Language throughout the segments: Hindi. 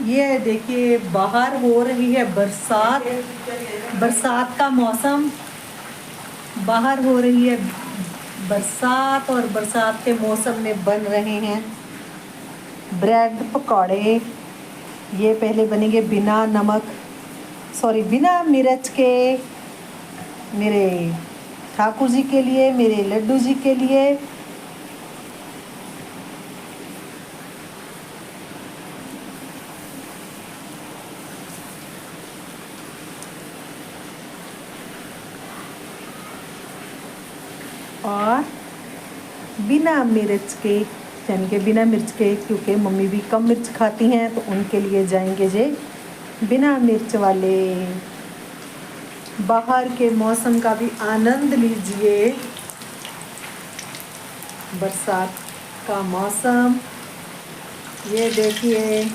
ये देखिए बाहर हो रही है बरसात। बरसात का मौसम, बाहर हो रही है बरसात और बरसात के मौसम में बन रहे हैं ब्रेड पकौड़े। ये पहले बनेंगे बिना नमक, सॉरी बिना मिर्च के, मेरे ठाकुर जी के लिए, मेरे लड्डू जी के लिए। और बिना मिर्च के, यानी कि बिना मिर्च के, क्योंकि मम्मी भी कम मिर्च खाती हैं तो उनके लिए जाएंगे जे बिना मिर्च वाले। बाहर के मौसम का भी आनंद लीजिए। बरसात का मौसम, ये देखिए,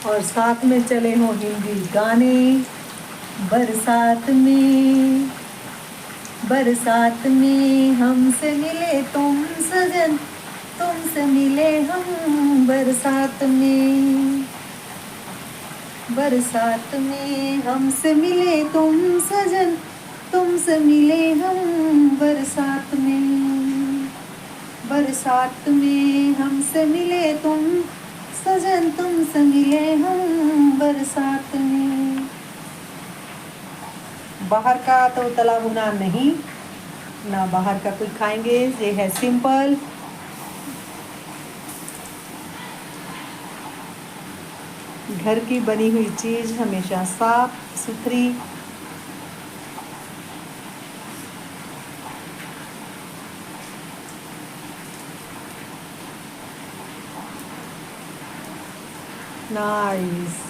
और साथ में चले हों हिंदी गाने। बरसात में, बरसात में हमसे मिले तुम सजन, तुमसे मिले हम बरसात में। बरसात में हमसे मिले तुम सजन, तुमसे मिले हम बरसात में। बरसात में हमसे मिले तुम सजन, तुमसे मिले हम बरसात में। बाहर का तो तला भुना नहीं, ना बाहर का कोई खाएंगे। ये है सिंपल। घर की बनी हुई चीज़ हमेशा साफ सुथरी। नाइस।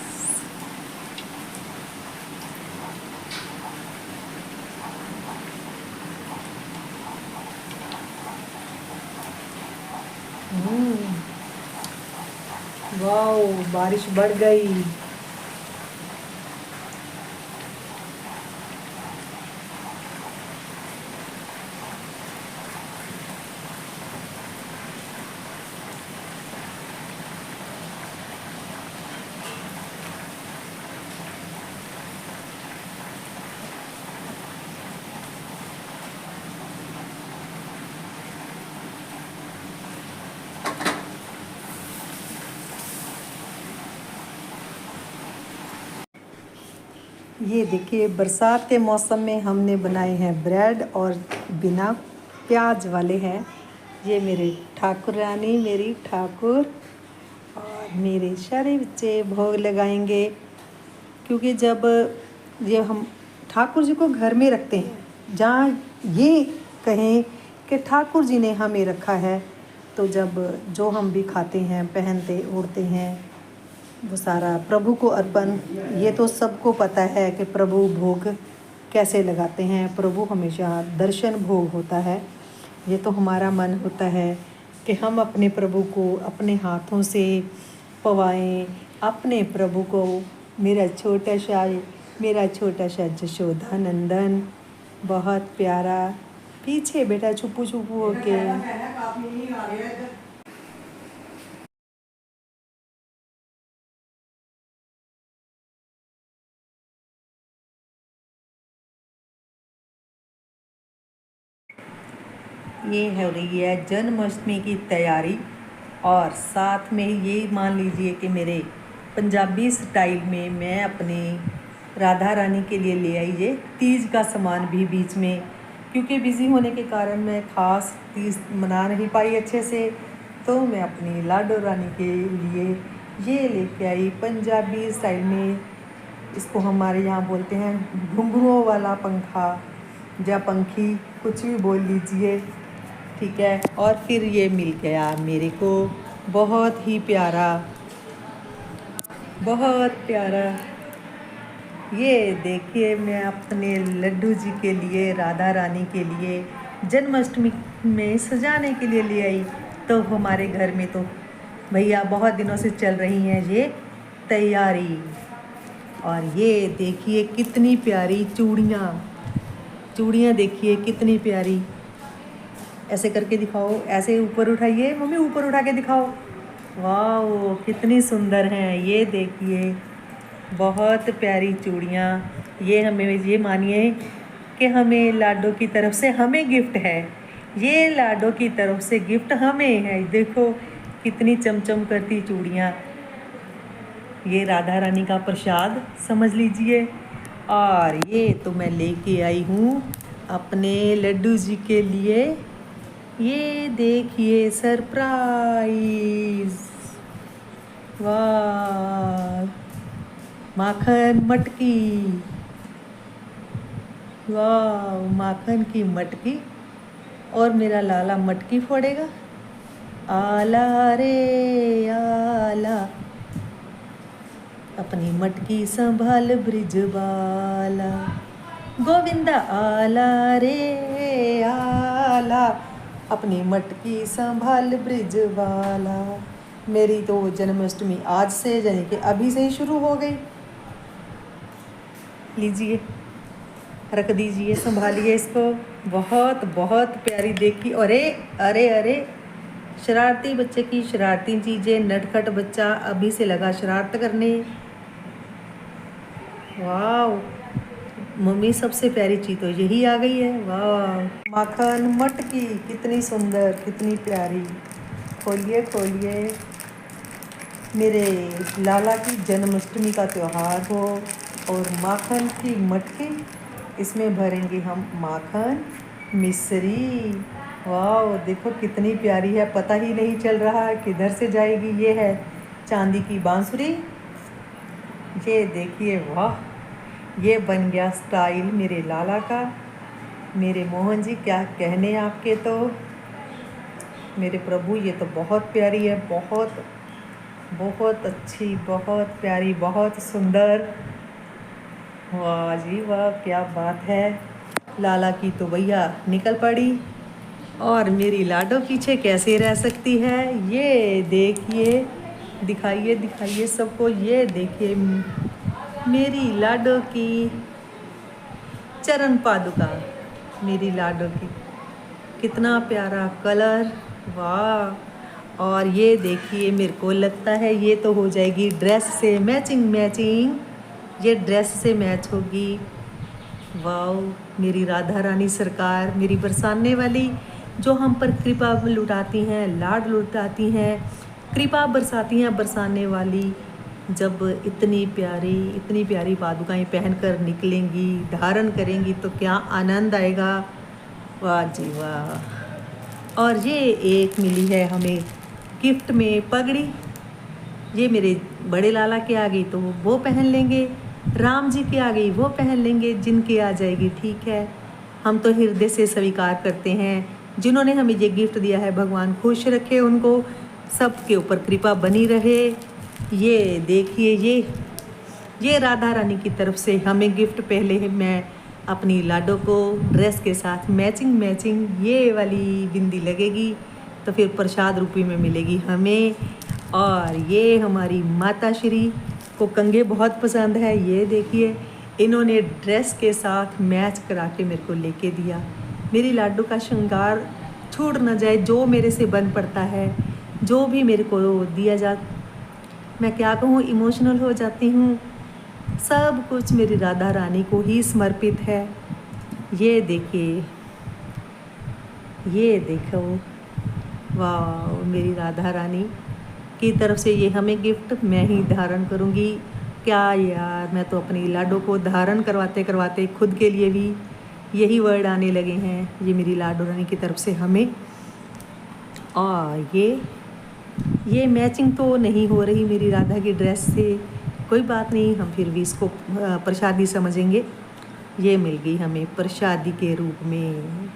वाओ, बारिश बढ़ गई। ये देखिए बरसात के मौसम में हमने बनाए हैं ब्रेड, और बिना प्याज वाले हैं। ये मेरे ठाकुर रानी, मेरी ठाकुर और मेरे सारे बच्चे भोग लगाएंगे। क्योंकि जब ये हम ठाकुर जी को घर में रखते हैं, जहाँ ये कहें कि ठाकुर जी ने हमें रखा है, तो जब जो हम भी खाते हैं, पहनते ओढ़ते हैं, वो सारा प्रभु को अर्पण। ये तो सबको पता है कि प्रभु भोग कैसे लगाते हैं। प्रभु हमेशा दर्शन भोग होता है। ये तो हमारा मन होता है कि हम अपने प्रभु को अपने हाथों से पवाएं, अपने प्रभु को। मेरा छोटा सा जशोदा नंदन, बहुत प्यारा। पीछे बेटा छुपू छुपू होके। ये हो रही है जन्माष्टमी की तैयारी, और साथ में ये मान लीजिए कि मेरे पंजाबी स्टाइल में मैं अपनी राधा रानी के लिए ले आई ये तीज का सामान भी बीच में, क्योंकि बिज़ी होने के कारण मैं ख़ास तीज मना नहीं पाई अच्छे से। तो मैं अपनी लाडो रानी के लिए ये लेके आई पंजाबी स्टाइल में। इसको हमारे यहाँ बोलते हैं घुंघरुओं वाला पंखा, या पंखी, कुछ भी बोल लीजिए, ठीक है। और फिर ये मिल गया मेरे को, बहुत ही प्यारा, बहुत प्यारा। ये देखिए मैं अपने लड्डू जी के लिए, राधा रानी के लिए जन्माष्टमी में सजाने के लिए ले आई। तो हमारे घर में तो भैया बहुत दिनों से चल रही हैं ये तैयारी। और ये देखिए कितनी प्यारी चूड़ियाँ, चूड़ियाँ देखिए कितनी प्यारी। ऐसे करके दिखाओ, ऐसे ऊपर उठाइए मम्मी, ऊपर उठा के दिखाओ। वाह कितनी सुंदर हैं, ये देखिए बहुत प्यारी चूड़ियाँ। ये हमें, ये मानिए कि हमें लाडो की तरफ से हमें गिफ्ट है, ये लाडो की तरफ से गिफ्ट हमें है। देखो कितनी चमचम करती चूड़ियाँ, ये राधा रानी का प्रसाद समझ लीजिए। और ये तो मैं लेके आई हूँ अपने लड्डू जी के लिए, ये देखिए सरप्राइज। वाह माखन मटकी, वाह माखन की मटकी। और मेरा लाला मटकी फोड़ेगा, आला रे आला, अपनी मटकी संभाल ब्रिजबाला, गोविंदा आला रे आला, अपनी मटकी संभाल ब्रिजबाला। मेरी तो जन्माष्टमी आज से, यानी कि अभी से ही शुरू हो गई। लीजिए रख दीजिए, संभालिए इसको। बहुत बहुत प्यारी देखी। अरे अरे अरे, शरारती बच्चे की शरारती चीज़ें, नटखट बच्चा अभी से लगा शरारत करने। वाह मम्मी सबसे प्यारी चीज़ तो यही आ गई है। वाह माखन मटकी कितनी सुंदर, कितनी प्यारी। खोलिए खोलिए। मेरे लाला की जन्माष्टमी का त्यौहार हो और माखन की मटकी, इसमें भरेंगे हम माखन मिश्री। वाह देखो कितनी प्यारी है, पता ही नहीं चल रहा है किधर से जाएगी। ये है चांदी की बांसुरी, ये देखिए वाह, ये बन गया स्टाइल मेरे लाला का। मेरे मोहन जी क्या कहने आपके, तो मेरे प्रभु ये तो बहुत प्यारी है, बहुत बहुत अच्छी, बहुत प्यारी, बहुत सुंदर। वाह जी वाह, क्या बात है। लाला की तो भैया निकल पड़ी, और मेरी लाडो पीछे कैसे रह सकती है। ये देखिए, दिखाइए दिखाइए सबको, ये देखिए मेरी लाडो की चरण पादुका, मेरी लाडो की, कितना प्यारा कलर। वाह, और ये देखिए मेरे को लगता है ये तो हो जाएगी ड्रेस से मैचिंग, ये ड्रेस से मैच होगी। वाह मेरी राधा रानी सरकार, मेरी बरसाने वाली, जो हम पर कृपा लुटाती हैं, लाड लुटाती हैं, कृपा बरसाती हैं बरसाने वाली। जब इतनी प्यारी पादुकाएं पहनकर निकलेंगी, धारण करेंगी तो क्या आनंद आएगा। वाह जी वाह। और ये एक मिली है हमें गिफ्ट में पगड़ी, ये मेरे बड़े लाला के आ गई तो वो पहन लेंगे, राम जी के आ गई वो पहन लेंगे, जिनके आ जाएगी ठीक है। हम तो हृदय से स्वीकार करते हैं, जिन्होंने हमें ये गिफ्ट दिया है भगवान खुश रखे उनको, सबके ऊपर कृपा बनी रहे। ये देखिए, ये राधा रानी की तरफ से हमें गिफ्ट। पहले है मैं अपनी लाडो को ड्रेस के साथ मैचिंग ये वाली बिंदी लगेगी, तो फिर प्रसाद रूपी में मिलेगी हमें। और ये हमारी माता श्री को कंघे बहुत पसंद है, ये देखिए इन्होंने ड्रेस के साथ मैच करा के मेरे को लेके दिया। मेरी लाडो का श्रृंगार छूट न जाए, जो मेरे से बन पड़ता है, जो भी मेरे को दिया जा, मैं क्या कहूँ, इमोशनल हो जाती हूँ। सब कुछ मेरी राधा रानी को ही समर्पित है। ये देखिए, ये देखो, वाह मेरी राधा रानी की तरफ से ये हमें गिफ्ट मैं ही धारण करूँगी। क्या यार, मैं तो अपनी लाडो को धारण करवाते करवाते खुद के लिए भी यही वर्ड आने लगे हैं। ये मेरी लाडो रानी की तरफ से हमें। और ये मैचिंग तो नहीं हो रही मेरी राधा की ड्रेस से, कोई बात नहीं, हम फिर भी इसको प्रसादी समझेंगे। ये मिल गई हमें प्रसादी के रूप में।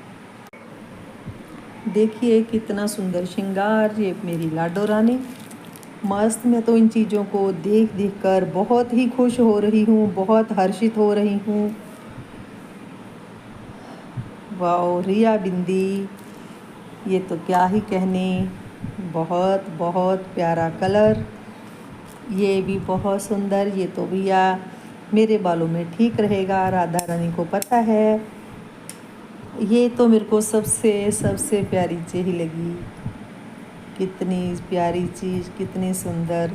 देखिए कितना सुंदर श्रृंगार, ये मेरी लाडो रानी मस्त। मैं तो इन चीज़ों को देख देख कर बहुत ही खुश हो रही हूँ, बहुत हर्षित हो रही हूँ। वाओ रिया बिंदी, ये तो क्या ही कहने, बहुत बहुत प्यारा कलर, ये भी बहुत सुंदर। ये तो भैया मेरे बालों में ठीक रहेगा, राधा रानी को पता है। ये तो मेरे को सबसे सबसे प्यारी चीज़ लगी। कितनी प्यारी चीज़, कितनी सुंदर।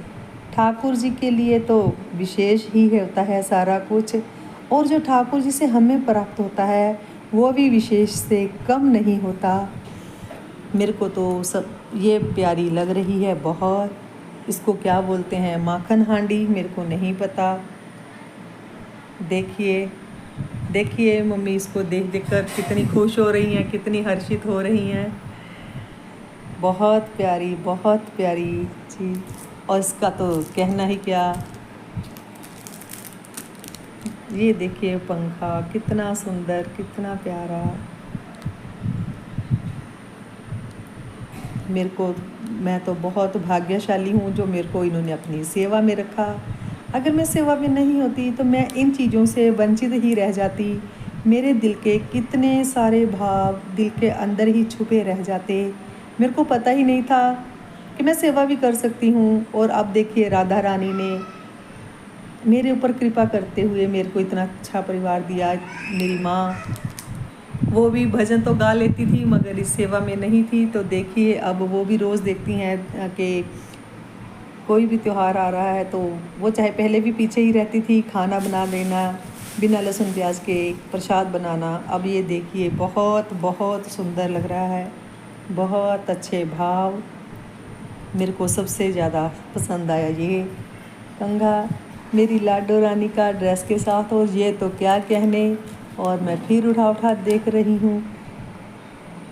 ठाकुर जी के लिए तो विशेष ही होता है सारा कुछ, और जो ठाकुर जी से हमें प्राप्त होता है वो भी विशेष से कम नहीं होता। मेरे को तो सब ये प्यारी लग रही है बहुत। इसको क्या बोलते हैं, माखन हांडी, मेरे को नहीं पता। देखिए देखिए मम्मी इसको देख देख कर कितनी खुश हो रही हैं, कितनी हर्षित हो रही हैं। बहुत प्यारी चीज़। और इसका तो कहना ही क्या। ये देखिए पंखा कितना सुंदर, कितना प्यारा। मेरे को, मैं तो बहुत भाग्यशाली हूँ जो मेरे को इन्होंने अपनी सेवा में रखा। अगर मैं सेवा में नहीं होती तो मैं इन चीज़ों से वंचित ही रह जाती। मेरे दिल के कितने सारे भाव दिल के अंदर ही छुपे रह जाते। मेरे को पता ही नहीं था कि मैं सेवा भी कर सकती हूँ। और अब देखिए राधा रानी ने मेरे ऊपर कृपा करते हुए मेरे को इतना अच्छा परिवार दिया। मेरी माँ, वो भी भजन तो गा लेती थी मगर इस सेवा में नहीं थी। तो देखिए अब वो भी रोज़ देखती हैं कि कोई भी त्यौहार आ रहा है तो वो चाहे पहले भी पीछे ही रहती थी, खाना बना देना, बिना लहसुन प्याज के प्रसाद बनाना। अब ये देखिए बहुत बहुत सुंदर लग रहा है, बहुत अच्छे भाव। मेरे को सबसे ज़्यादा पसंद आया ये कंघा मेरी लाडो रानी का ड्रेस के साथ, और ये तो क्या कहने। और मैं फिर उठा देख रही हूँ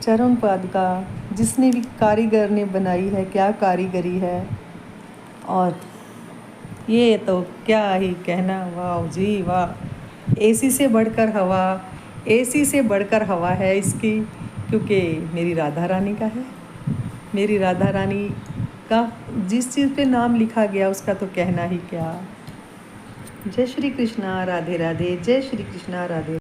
चरण पादुका, जिसने भी कारीगर ने बनाई है, क्या कारीगरी है। और ये तो क्या ही कहना, वाह जी वाह। एसी से बढ़कर हवा, एसी से बढ़कर हवा है इसकी, क्योंकि मेरी राधा रानी का है। मेरी राधा रानी का जिस चीज़ पे नाम लिखा गया उसका तो कहना ही क्या। जय श्री कृष्णा, राधे राधे। जय श्री कृष्णा, राधे।